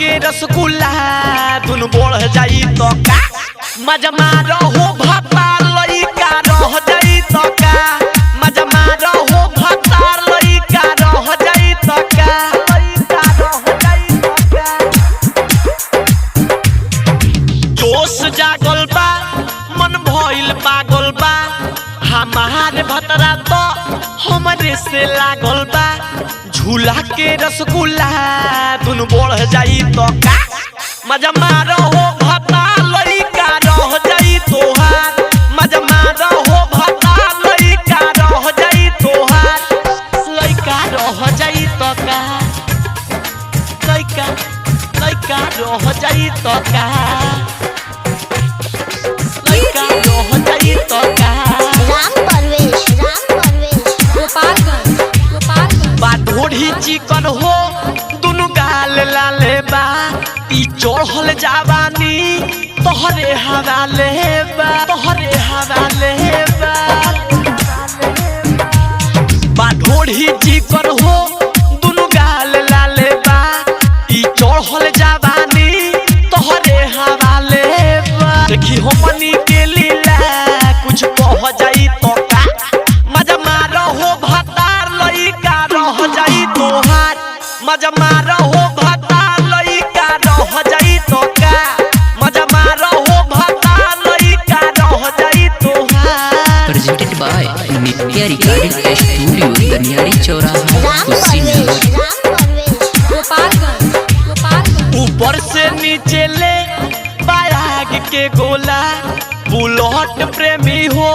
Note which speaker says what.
Speaker 1: के रसगुल्ला दुनु बढ़ जाई तो का मजा मारो हो भाता लइका रह जाई तो का मजा मारो हो भाता लइका रह जाई तो का लइका रह जाई तो का जोश जागल बा मन भइल पागल बा हमारे भतरा तो हमरे से लागल बा झूला के रसगुल्ला दुनु बढ़ जाई तो का मजा मारो हो भाता लइका रह जाई तोहार मजा मारो हो भाता लइका रह जाई तोहार लइका रह जाई तो का लइका लइका रह जाई तो का लइका रह जाई तो का
Speaker 2: राम परवेश गोपालगंज
Speaker 1: बा ढोढ़ी चिकन हो दुनु गाल लाले बा ती चढ़ल जावानी तोहरे हवाले बा तोहरे हवाले बा ढोढ़ी चिकन हो दुनु गाल लाले बा ती चढ़ल जावानी तोहरे हवाले बा देखी हो मनी के लीला कुछ कह जाई तो का मजा मारो हो भातार लइका रह जाई तोहार मजा मारो हो भातार लइका रह जाई तो का मजा मारो हो भातार लइका रह जाई तोहार
Speaker 3: presented by Nitya recording studio Daniyari चौराहा कुशीनगर
Speaker 2: गोपालगंज
Speaker 1: ऊपर से नीचे ले बाराग के गोला बुलट प्रेमी हो